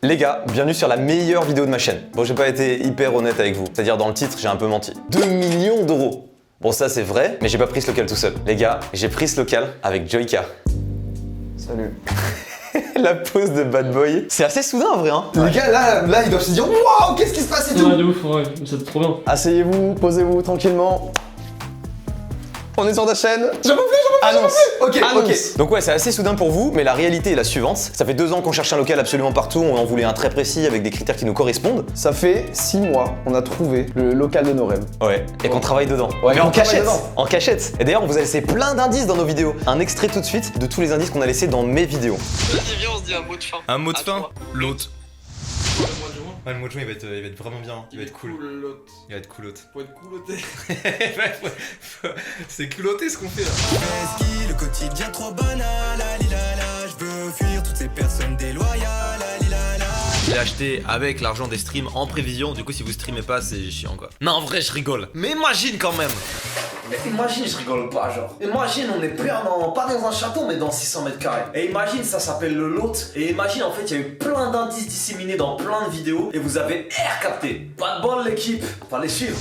Les gars, bienvenue sur la meilleure vidéo de ma chaîne. Bon, j'ai pas été hyper honnête avec vous, c'est-à-dire dans le titre, j'ai un peu menti. 2 millions d'euros. Bon, ça c'est vrai, mais j'ai pas pris ce local tout seul. Les gars, j'ai pris ce local avec Joyka. Salut. La pose de bad boy. C'est assez soudain en vrai, hein. Les gars, là, ils doivent se dire waouh, qu'est-ce qui se passe et tout. Ouais, de ouf, ouais, c'est trop bien. Asseyez-vous, posez-vous tranquillement. On est sur ta chaîne. J'en peux plus. Annonce. Ok. Donc ouais, c'est assez soudain pour vous, mais la réalité est la suivante. Ça fait 2 ans qu'on cherche un local absolument partout, on en voulait un très précis avec des critères qui nous correspondent. Ça fait 6 mois, on a trouvé le local de nos rêves. Ouais. Et qu'on travaille dedans. Ouais, mais qu'on en travaille cachette. dedans. En cachette. Et d'ailleurs, on vous a laissé plein d'indices dans nos vidéos. Un extrait tout de suite de tous les indices qu'on a laissés dans mes vidéos. Vas-y, viens, on se dit un mot de fin. Un mot de À fin. toi. L'autre. Le mois de juin. Ouais, le mot de juin, il va être vraiment bien. Il va être cool. L'autre. Il va être cool l'autre. Faut être couloté. C'est culotté ce qu'on fait là. Ski, le quotidien trop banal, la, je veux fuir toutes ces personnes déloyales, la. Je l'ai acheté avec l'argent des streams en prévision, du coup si vous streamez pas c'est chiant quoi. Non en vrai je rigole, mais imagine quand même. Mais imagine, je rigole pas, genre. Imagine, on est pas dans un château, mais dans 600 mètres carrés. Et imagine, ça s'appelle le lot. Et imagine, en fait, il y a eu plein d'indices disséminés dans plein de vidéos. Et vous avez air capté. Pas de bol, l'équipe. Fallait suivre.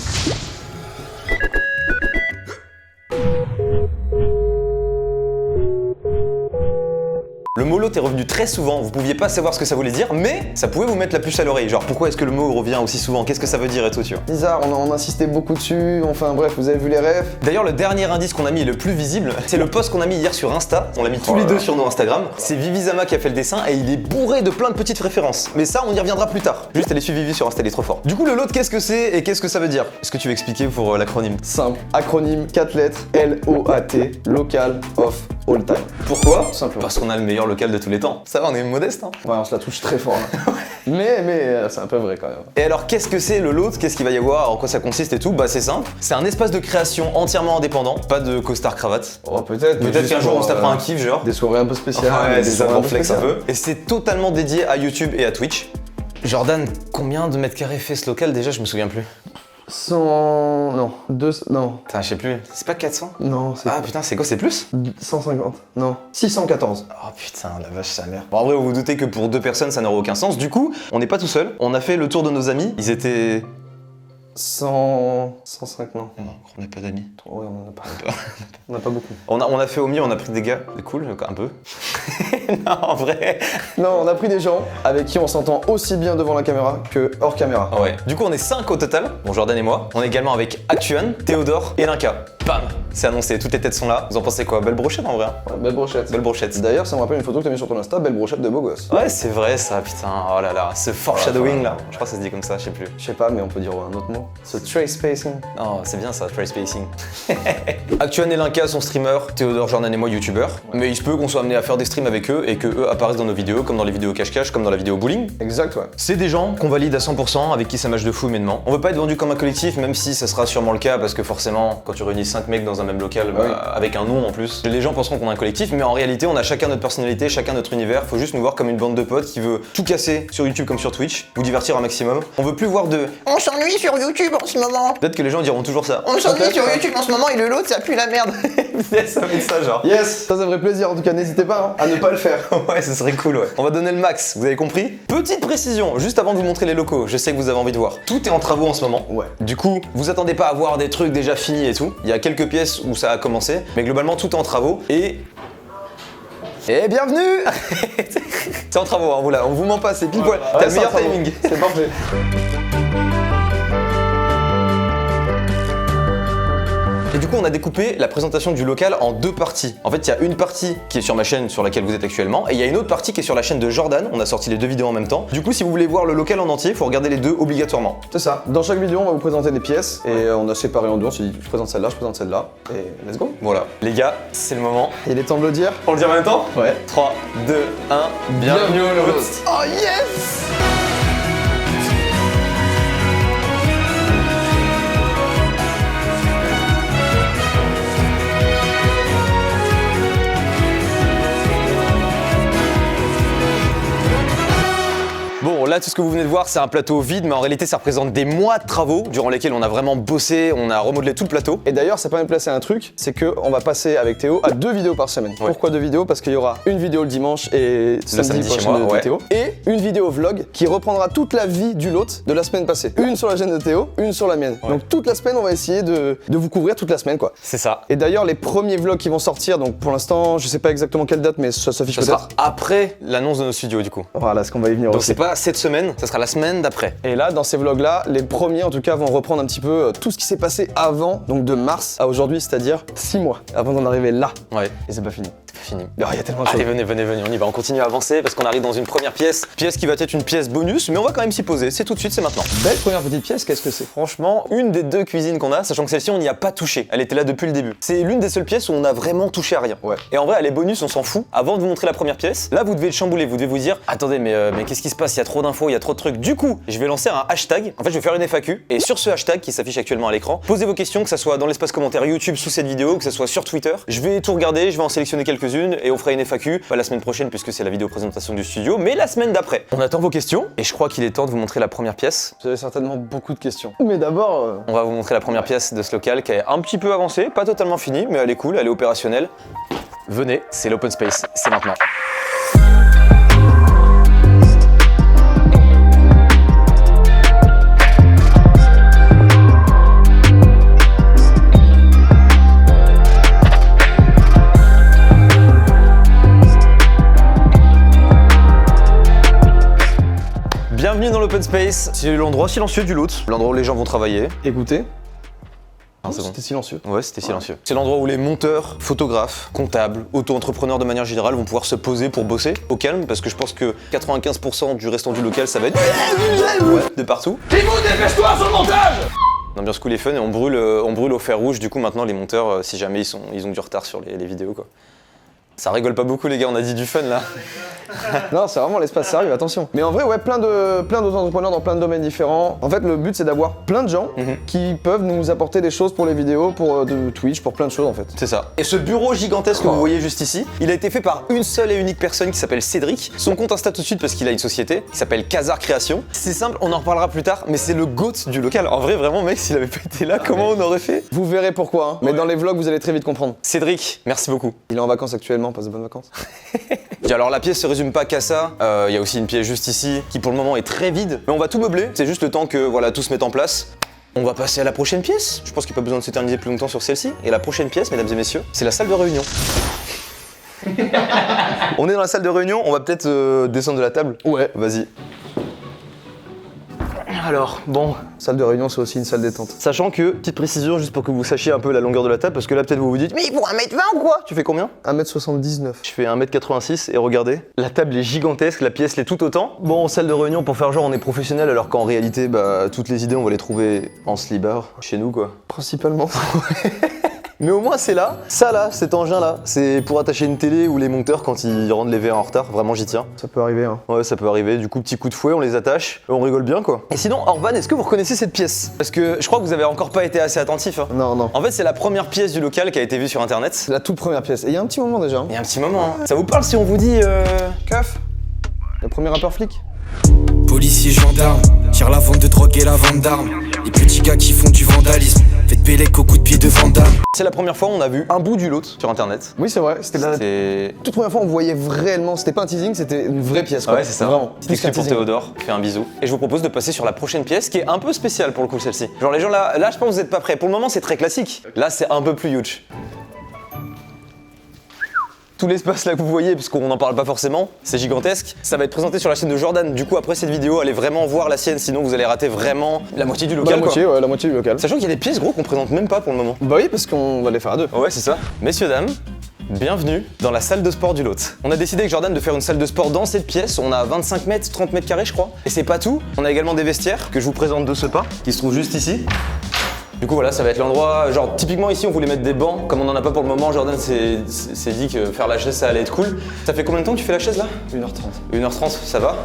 Le mot lot est revenu très souvent, vous pouviez pas savoir ce que ça voulait dire, mais ça pouvait vous mettre la puce à l'oreille. Genre pourquoi est-ce que le mot revient aussi souvent? Qu'est-ce que ça veut dire et tout, tu vois? Bizarre, on insistait beaucoup dessus. Enfin bref, vous avez vu les refs. D'ailleurs, le dernier indice qu'on a mis, le plus visible, c'est le post qu'on a mis hier sur Insta. On l'a mis tous les deux sur nos Instagram. C'est Vivizama qui a fait le dessin et il est bourré de plein de petites références. Mais ça, on y reviendra plus tard. Juste allez suivre Vivi sur Insta, il est trop fort. Du coup, le lot, qu'est-ce que c'est et qu'est-ce que ça veut dire? Est-ce que tu veux expliquer pour l'acronyme? Simple. Acronyme 4 lettres. LOAT. Local of all time. Pourquoi? Simplement. Parce qu'on a le meilleur local de tous les temps. Ça va, on est modeste, hein. Ouais, on se la touche très fort là. mais c'est un peu vrai quand même. Et alors, qu'est-ce que c'est le lot? Qu'est-ce qu'il va y avoir? En quoi ça consiste et tout? Bah, c'est simple. C'est un espace de création entièrement indépendant. Pas de costard cravate. Oh, peut-être. mais Peut-être juste qu'un jour pour, on se tapera un kiff, genre. Des soirées un peu spéciales. Ouais, des c'est ça, soirées on un peu flex un spéciales. peu. Et c'est totalement dédié à YouTube et à Twitch. Jordan, combien de mètres carrés fait ce local déjà? Je me souviens plus. 100... Non. 200... Non. Putain, je sais plus. C'est pas 400? Non, c'est... Ah putain, c'est quoi? C'est plus? 150. Non. 614. Oh putain, la vache sa mère. Bon, en vrai, vous vous doutez que pour 2 personnes, ça n'aurait aucun sens. Du coup, on n'est pas tout seul. On a fait le tour de nos amis. Ils étaient... 105, non. Non, on n'a pas d'amis. Ouais, on en a pas. On n'a pas beaucoup. On a fait au mieux, on a pris des gars. C'est cool, un peu. Non, en vrai. Non, on a pris des gens avec qui on s'entend aussi bien devant la caméra que hors caméra. Ah ouais. Du coup, on est 5 au total. Bon, Jordan et moi. On est également avec Actuan, Théodore et Linka. Bam! C'est annoncé, toutes les têtes sont là. Vous en pensez quoi? Belle brochette en vrai, hein? Ouais, belle brochette. Belle brochette. D'ailleurs, ça me rappelle une photo que t'as mis sur ton Insta, belle brochette de beau gosse. Ouais, c'est vrai ça, putain. Oh là là, ce foreshadowing là. Je crois que ça se dit comme ça, je sais plus. Je sais pas, mais on peut dire un autre mot. Ce trace spacing. Oh, c'est bien ça, trace spacing. Actuan et Linka sont streamers, Théodore, Jordan et moi youtubeurs. Mais il se peut qu'on soit amené à faire des streams avec eux et que eux apparaissent dans nos vidéos, comme dans les vidéos cache-cache, comme dans la vidéo bowling. Exact, ouais. C'est des gens qu'on valide à 100%, avec qui ça match de fou humainement. On veut pas être vendu comme un collectif, même si ça sera sûrement le cas, parce que forcément, quand tu réunis 5 mecs dans un même local, bah, Oui. avec un nom en plus, les gens penseront qu'on a un collectif, mais en réalité, on a chacun notre personnalité, chacun notre univers. Faut juste nous voir comme une bande de potes qui veut tout casser sur YouTube comme sur Twitch, vous divertir un maximum. On veut plus voir de On s'ennuie sur YouTube en ce moment. peut-être que les gens diront toujours ça. On s'ennuie Peut-être, sur ouais. YouTube en ce moment et le lot ça pue la merde. Ça va être ça, genre. Yes, ça ferait plaisir. En tout cas, n'hésitez pas hein, à ne pas le faire. Ouais, ce serait cool, ouais. On va donner le max, vous avez compris? Petite précision, juste avant de vous montrer les locaux, je sais que vous avez envie de voir. Tout est en travaux en ce moment. Ouais. Du coup, vous attendez pas à voir des trucs déjà finis et tout. Il y a quelques pièces où ça a commencé, mais globalement tout est en travaux et... Et bienvenue. C'est en travaux, hein, voilà, on vous ment pas, c'est pile poil. T'as le meilleur timing. C'est parfait. Et du coup, on a découpé la présentation du local en 2 parties. En fait, il y a une partie qui est sur ma chaîne sur laquelle vous êtes actuellement, et il y a une autre partie qui est sur la chaîne de Jordan. On a sorti les 2 vidéos en même temps. Du coup, si vous voulez voir le local en entier, il faut regarder les 2 obligatoirement. C'est ça. Dans chaque vidéo, on va vous présenter des pièces et on a séparé en deux. On s'est dit, je présente celle-là, je présente celle-là. Et let's go. Voilà. Les gars, c'est le moment. Il est temps de le dire. On le dit en même temps? Ouais. 3, 2, 1, bienvenue au lot. Oh yes! Bon, là, tout ce que vous venez de voir, c'est un plateau vide, mais en réalité, ça représente des mois de travaux durant lesquels on a vraiment bossé, on a remodelé tout le plateau. Et d'ailleurs, ça permet de placer un truc, c'est que on va passer avec Théo à 2 vidéos par semaine. Ouais. Pourquoi 2 vidéos? Parce qu'il y aura une vidéo le dimanche et samedi chez prochain moi, de ouais. Théo. Et une vidéo vlog qui reprendra toute la vie du lot de la semaine passée. Une sur la chaîne de Théo, une sur la mienne. Donc toute la semaine, on va essayer de vous couvrir toute la semaine, quoi. C'est ça. Et d'ailleurs, les premiers vlogs qui vont sortir, donc pour l'instant, je sais pas exactement quelle date, mais ça s'affiche Ça peut-être. sera après l'annonce de nos studios, du coup. Voilà, ce qu'on va y venir Donc aussi. c'est pas cette semaine, ça sera la semaine d'après. Et là, dans ces vlogs-là, les premiers en tout cas vont reprendre un petit peu tout ce qui s'est passé avant, donc de mars à aujourd'hui, c'est-à-dire 6 mois, avant d'en arriver là. Ouais, Et c'est pas fini. c'est fini. Il y a tellement de Allez, choses. venez, on y va, on continue à avancer parce qu'on arrive dans une première pièce. Pièce qui va être une pièce bonus, mais on va quand même s'y poser. C'est tout de suite, c'est maintenant. Belle première petite pièce, qu'est-ce que c'est? Franchement, une des 2 cuisines qu'on a, sachant que celle-ci on n'y a pas touché, elle était là depuis le début. C'est l'une des seules pièces où on a vraiment touché à rien. Ouais. Et en vrai, elle est bonus, on s'en fout. Avant de vous montrer la première pièce, là vous devez le chambouler, vous devez vous dire attendez, mais qu'est-ce qui se passe? Il y a trop d'infos, il y a trop de trucs. Du coup, je vais lancer un hashtag. En fait, je vais faire une FAQ. Et sur ce hashtag qui s'affiche actuellement à l'écran, posez vos questions, que ça soit dans l'espace commentaire YouTube sous cette vidéo, que ça soit sur Twitter. Je vais tout regarder, je vais en sélectionner quelques-unes et on fera une FAQ. Pas la semaine prochaine puisque c'est la vidéo présentation du studio, mais la semaine d'après. On attend vos questions et je crois qu'il est temps de vous montrer la première pièce. Vous avez certainement beaucoup de questions. Mais d'abord, On va vous montrer la première pièce de ce local qui est un petit peu avancée, pas totalement finie, mais elle est cool, elle est opérationnelle. Venez, c'est l'open space, c'est maintenant. Bienvenue dans l'open space, c'est l'endroit silencieux du lot, l'endroit où les gens vont travailler. écoutez. C'est bon. C'était silencieux. Ouais, c'était silencieux. C'est l'endroit où les monteurs, photographes, comptables, auto-entrepreneurs de manière générale vont pouvoir se poser pour bosser au calme, parce que je pense que 95% du restant du local, ça va être de partout. Dépêche-toi sur le montage! L'ambiance cool et fun et on brûle au fer rouge, du coup maintenant les monteurs, si jamais ils ont du retard sur les vidéos quoi. Ça rigole pas beaucoup les gars, on a dit du fun là. Non, c'est vraiment l'espace sérieux, attention. Mais en vrai, ouais, plein d'autres entrepreneurs dans plein de domaines différents. En fait, le but, c'est d'avoir plein de gens qui peuvent nous apporter des choses pour les vidéos, pour de Twitch, pour plein de choses en fait. C'est ça. Et ce bureau gigantesque que vous voyez juste ici, il a été fait par une seule et unique personne qui s'appelle Cédric. Son compte Insta tout de suite parce qu'il a une société qui s'appelle Casar Création. C'est simple, on en reparlera plus tard, mais c'est le GOAT du local. En vrai, vraiment mec, s'il avait pas été là, comment on aurait fait? Vous verrez pourquoi, hein. Mais dans les vlogs, vous allez très vite comprendre. Cédric, merci beaucoup. Il est en vacances actuellement, passe de bonnes vacances. Et alors la pièce se résume pas qu'à ça, il y a aussi une pièce juste ici qui pour le moment est très vide, mais on va tout meubler, c'est juste le temps que voilà tout se mette en place. On va passer à la prochaine pièce, je pense qu'il n'y a pas besoin de s'éterniser plus longtemps sur celle-ci. Et la prochaine pièce, mesdames et messieurs, c'est la salle de réunion. On est dans la salle de réunion, on va peut-être descendre de la table. Ouais. Vas-y. Alors, bon, Salle de réunion, c'est aussi une salle détente. sachant que, petite précision juste pour que vous sachiez un peu la longueur de la table, parce que là peut-être vous vous dites « Mais pour 1m20 ou quoi ?» Tu fais combien? 1m79. Je fais 1m86 et regardez, la table est gigantesque, la pièce l'est tout autant. Bon, salle de réunion pour faire genre on est professionnel alors qu'en réalité, bah toutes les idées on va les trouver en slibard, chez nous quoi. Principalement. Mais au moins c'est là, ça là, cet engin là, c'est pour attacher une télé ou les monteurs quand ils rendent les VR en retard, vraiment j'y tiens. Ça peut arriver, hein. Ouais, ça peut arriver, du coup petit coup de fouet, on les attache, et on rigole bien quoi. Et sinon, Orban, est-ce que vous reconnaissez cette pièce? Parce que je crois que vous avez encore pas été assez attentif. Hein. Non, non. En fait, c'est la première pièce du local qui a été vue sur internet. C'est la toute première pièce. Et il y a un petit moment déjà. Hein. Il y a un petit moment, hein. Ça vous parle si on vous dit Keuf. Le premier rappeur flic. Policiers, gendarmes, tire la vente de drogue et la vente d'armes. Les petits gars qui font du vandalisme, faites bélec au coup de pied de Vandame. C'est la première fois où on a vu un bout du lot sur internet. Oui, c'est vrai. C'était la C'est... toute première fois on voyait réellement. C'était pas un teasing, c'était une vraie pièce. Quoi. Ouais, c'est ça. Vraiment. Petit Plus qu'un exclu pour teasing. Théodore, fais un bisou. Et je vous propose de passer sur la prochaine pièce qui est un peu spéciale pour le coup celle-ci. Genre les gens là je pense que vous êtes pas prêts. Pour le moment c'est très classique. Là c'est un peu plus huge. Tout l'espace là que vous voyez, parce qu'on n'en parle pas forcément, c'est gigantesque. Ça va être présenté sur la chaîne de Jordan. Du coup après cette vidéo, allez vraiment voir la sienne, sinon vous allez rater vraiment la moitié du Bah, local la moitié, quoi. ouais, la moitié du local. Sachant qu'il y a des pièces gros qu'on présente même pas pour le moment. Bah oui, parce qu'on va les faire à deux. Ouais c'est ça. Messieurs, dames, bienvenue dans la salle de sport du lot. On a décidé avec Jordan de faire une salle de sport dans cette pièce. On a 25 mètres, 30 mètres carrés je crois. Et c'est pas tout, on a également des vestiaires que je vous présente de ce pas, qui se trouvent juste ici. Du coup voilà, ça va être l'endroit, genre typiquement ici on voulait mettre des bancs, comme on en a pas pour le moment, Jordan s'est dit que faire la chaise ça allait être cool. Ça fait combien de temps que tu fais la chaise là? 1h30. 1h30, ça va?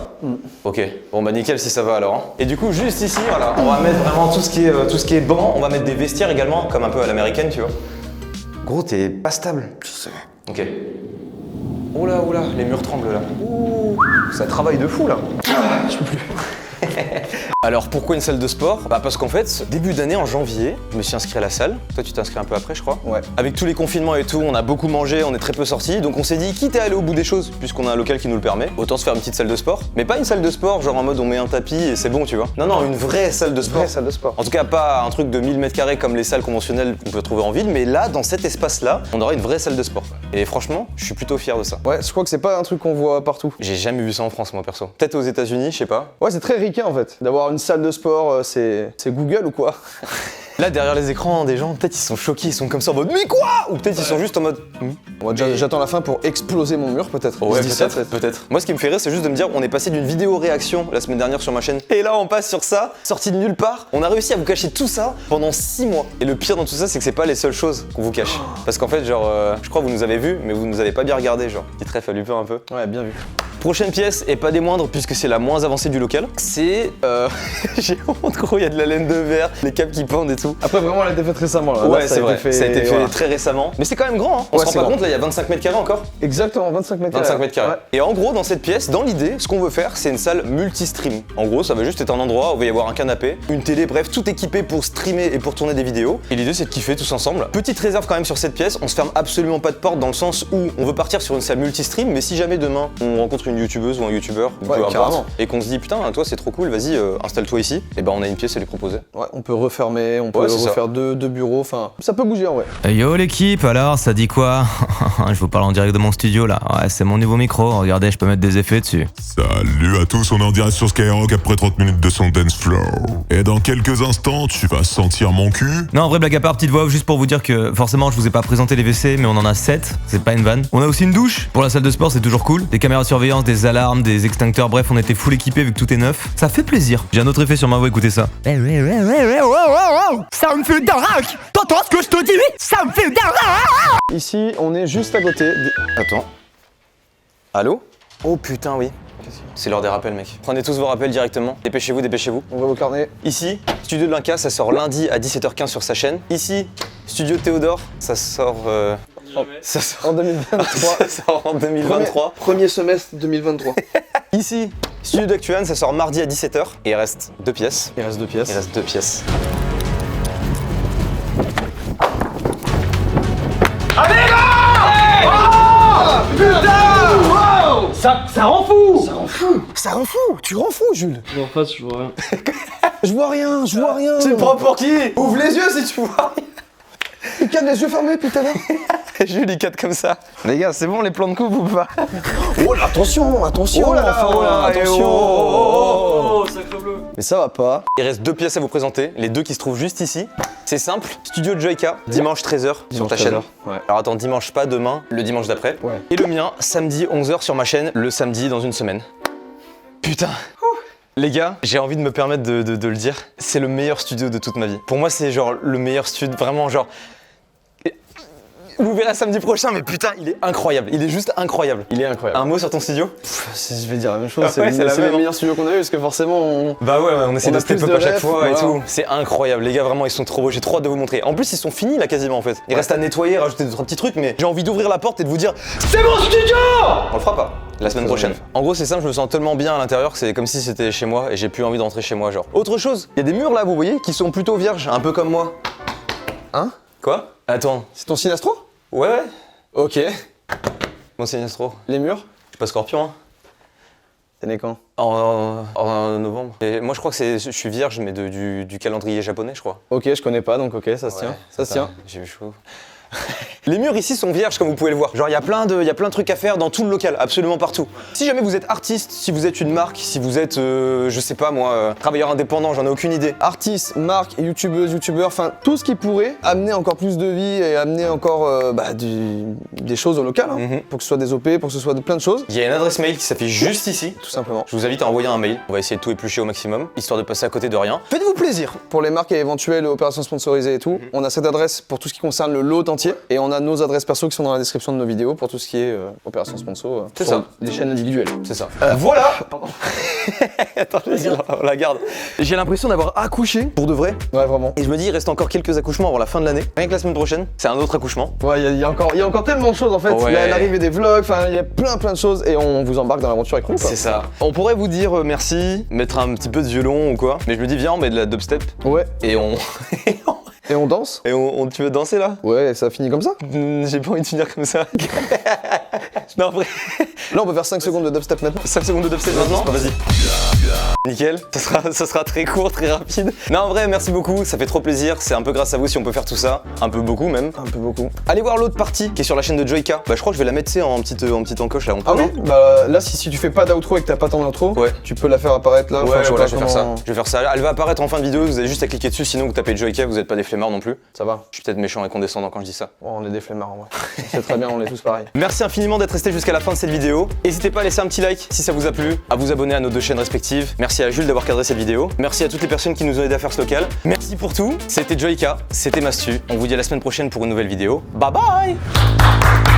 Ok, bon bah nickel si ça va alors. Hein. Et du coup juste ici, voilà, on va mettre vraiment tout ce qui est banc, on va mettre des vestiaires également, comme un peu à l'américaine tu vois. Gros t'es pas stable. Je sais. Ok. Oh là, les murs tremblent là. Ouh, ça travaille de fou là. Je peux plus. Alors pourquoi une salle de sport? Bah parce qu'en fait, début d'année en janvier, je me suis inscrit à la salle. Toi tu t'es inscrit un peu après je crois. Ouais. Avec tous les confinements et tout, on a beaucoup mangé, on est très peu sortis, donc on s'est dit quitte à aller au bout des choses, puisqu'on a un local qui nous le permet, autant se faire une petite salle de sport. Mais pas une salle de sport genre en mode on met un tapis et c'est bon tu vois. Non, une vraie salle de sport. Vraie salle de sport. En tout cas pas un truc de 1000 m² comme les salles conventionnelles qu'on peut trouver en ville, mais là dans cet espace là, on aura une vraie salle de sport. Et franchement, je suis plutôt fier de ça. Ouais, je crois que c'est pas un truc qu'on voit partout. J'ai jamais vu ça en France moi perso. Peut-être aux États-Unis, je sais pas. Ouais, c'est très ricain en fait. D'avoir une salle de sport, c'est Google ou quoi? Là derrière les écrans, des gens peut-être ils sont choqués, ils sont comme ça en mode mais quoi? Ou peut-être ils sont juste en mode Moi, j'attends la fin pour exploser mon mur peut-être. ouais, Je dis ça, peut-être. Moi, ce qui me fait rire, c'est juste de me dire, on est passé d'une vidéo réaction la semaine dernière sur ma chaîne, et là, on passe sur ça, sorti de nulle part. On a réussi à vous cacher tout ça pendant 6 mois. Et le pire dans tout ça, c'est que c'est pas les seules choses qu'on vous cache. Parce qu'en fait, genre, je crois que vous nous avez vus, mais vous nous avez pas bien regardé, genre. Petit trait fallu peur un peu. Ouais, bien vu. Prochaine pièce, et pas des moindres, puisque c'est la moins avancée du local, c'est. J'ai honte, gros, il y a de la laine de verre, les câbles qui pendent et tout. Après, vraiment, elle a été faite récemment là. Ouais, Là, c'est vrai, ça a été fait voilà. très récemment. Mais c'est quand même grand, hein. On Ouais, se rend c'est pas grand. compte, là, il y a 25 m² encore. Exactement, 25 mètres 25 mètres carrés. Ouais. Et en gros, dans cette pièce, dans l'idée, ce qu'on veut faire, c'est une salle multi-stream. En gros, ça va juste être un endroit où il va y avoir un canapé, une télé, bref, tout équipé pour streamer et pour tourner des vidéos. Et l'idée, c'est de kiffer tous ensemble. Petite réserve quand même sur cette pièce, on se ferme absolument pas de porte dans le sens où on veut partir sur une salle multi-stream, mais si jamais demain on rencontre une youtubeuse ou un youtubeur, peu importe, carrément. et qu'on se dit putain, toi c'est trop cool, vas-y, installe-toi ici, et ben on a une pièce à lui proposer. Ouais, on peut refermer, on peut Ouais, c'est refaire deux bureaux, enfin, ça peut bouger en vrai. Yo l'équipe, alors ça dit quoi? Je vous parle en direct de mon studio là. Ouais, c'est mon nouveau micro, regardez, je peux mettre des effets dessus. Salut à tous, on est en direct sur Skyrock après 30 minutes de son dance floor. Et dans quelques instants, tu vas sentir mon cul. Non, en vrai, blague à part, petite voix off, juste pour vous dire que forcément, je vous ai pas présenté les WC, mais on en a 7, c'est pas une vanne. On a aussi une douche, pour la salle de sport, c'est toujours cool. Des caméras de surveillance, des alarmes, des extincteurs, bref, on était full équipé vu que tout est neuf. Ça fait plaisir. J'ai un autre effet sur ma voix, écoutez ça. Ça me fait d'arrache. T'entends ce que je te dis? Ça me fait d'arrache. Ici, on est juste à côté. Attends. Allô? Oh putain, oui. C'est l'heure des rappels, mec. Prenez tous vos rappels directement. Dépêchez-vous, dépêchez-vous. On va au carnet. Ici, Studio de l'Inca, ça sort lundi à 17h15 sur sa chaîne. Ici, Studio Théodore, ça sort. Ça sort En 2023. ça sort en 2023. Premier semestre 2023. Ici, Studio d'Actuan, ça sort mardi à 17h. Et il reste 2 pièces. Il reste 2 pièces. Il reste 2 pièces. Ça rend fou. Tu rends fou, Jules. En face, je vois rien. Je vois rien. Tu te prends pour qui? Ouvre les yeux si tu vois. Il cadre les yeux fermés depuis tout à l'heure. Jules, il cadre comme ça. Les gars, c'est bon les plans de coupe ou pas? Oh là, attention. Oh là là, attention. Oh, sacre bleu. Mais ça va pas. Il reste 2 pièces à vous présenter, les 2 qui se trouvent juste ici. C'est simple, Studio Joyka, dimanche 13h sur ta chaîne. Ouais. Alors attends, dimanche pas, demain, le dimanche d'après. Ouais. Et le mien, samedi 11h sur ma chaîne, le samedi dans une semaine. Putain. Les gars, j'ai envie de me permettre de le dire, c'est le meilleur studio de toute ma vie. Pour moi, c'est genre le meilleur studio, vraiment genre... Vous verrez samedi prochain, mais putain, il est incroyable. Il est juste incroyable. Il est incroyable. Un mot sur ton studio? Je vais dire la même chose, Ah ouais, c'est la c'est même, les meilleurs studios qu'on a eu parce que forcément on... Bah ouais, on essaie On de a step plus up de à chaque refs, fois et voilà. tout. C'est incroyable, les gars, vraiment, ils sont trop beaux. J'ai trop hâte de vous montrer. En plus, ils sont finis là quasiment en fait. Il reste à nettoyer, rajouter 2-3 petits trucs, mais j'ai envie d'ouvrir la porte et de vous dire c'est mon studio! On le fera pas. La semaine prochaine. En gros, c'est simple, je me sens tellement bien à l'intérieur que c'est comme si c'était chez moi et j'ai plus envie de rentrer chez moi, genre. Autre chose, il y a des murs là, vous voyez, qui sont plutôt vierges, un peu comme moi. Hein? Quoi? Attends. C'est ton Sinastro? Ouais. Ok. Mon Sinestro. Les murs? Je suis pas Scorpion, hein. T'es né quand? En novembre. Et moi, je crois que je suis vierge, mais du calendrier japonais, je crois. Ok, je connais pas, donc ok, ça se tient. Ça se tient. J'ai eu chaud. Les murs ici sont vierges comme vous pouvez le voir. Genre il y a plein de trucs à faire dans tout le local, absolument partout. Si jamais vous êtes artiste, si vous êtes une marque, si vous êtes, je sais pas moi, travailleur indépendant, j'en ai aucune idée. Artistes, marques, youtubeuses, youtubeurs, enfin tout ce qui pourrait amener encore plus de vie et amener encore des choses au local, hein, pour que ce soit des OP, pour que ce soit plein de choses. Il y a une adresse mail qui s'affiche juste ici. Tout simplement. Je vous invite à envoyer un mail. On va essayer de tout éplucher au maximum, histoire de passer à côté de rien. Faites-vous plaisir. Pour les marques et éventuelles opérations sponsorisées et tout, on a cette adresse pour tout ce qui concerne le lot authentique entier. Et on a nos adresses perso qui sont dans la description de nos vidéos pour tout ce qui est opération sponsor. C'est sur ça. Des chaînes individuelles. C'est ça. Voilà. Attends, on la garde. J'ai l'impression d'avoir accouché pour de vrai. Ouais, vraiment. Et je me dis, il reste encore quelques accouchements avant la fin de l'année. Rien que la semaine prochaine, c'est un autre accouchement. Ouais, il y a encore tellement de choses en fait. Ouais. Il y a l'arrivée des vlogs, enfin il y a plein de choses et on vous embarque dans l'aventure avec nous quoi. C'est ça. On pourrait vous dire merci, mettre un petit peu de violon ou quoi. Mais je me dis, viens, on met de la dubstep. Ouais. Et on. Et on danse. Et tu veux danser là? Ouais, ça finit comme ça. J'ai pas envie de finir comme ça. Non, en vrai. Là, on peut faire 5 secondes de dubstep maintenant. 5 secondes de dubstep maintenant? Vas-y. Nickel, ça sera très court, très rapide. Non, en vrai, merci beaucoup, ça fait trop plaisir. C'est un peu grâce à vous si on peut faire tout ça. Un peu beaucoup même. Un peu beaucoup. Allez voir l'autre partie qui est sur la chaîne de Joyka. Bah, je crois que je vais la mettre, tu sais, en petite encoche là. On peut, Ah oui. non Bah là, si tu fais pas d'outro et que t'as pas ton outro, ouais. tu peux la faire apparaître là. Ouais, Enfin, voilà, je vais faire ça. Je vais faire ça. Elle va apparaître en fin de vidéo, vous avez juste à cliquer dessus, sinon vous tapez Joyka, vous êtes pas des flemmards non plus. Ça va. Je suis peut-être méchant et condescendant quand je dis ça. Oh, on est des flemmards en vrai. C'est très bien, on est tous pareils. Merci infiniment d'être resté jusqu'à la fin de cette vidéo. N'hésitez pas à laisser un petit like si ça vous a plu, à vous abonner à nos deux chaînes respectives. Merci à Jules d'avoir cadré cette vidéo. Merci à toutes les personnes qui nous ont aidé à faire ce local. Merci pour tout. C'était Joyka, c'était Mastu. On vous dit à la semaine prochaine pour une nouvelle vidéo. Bye bye!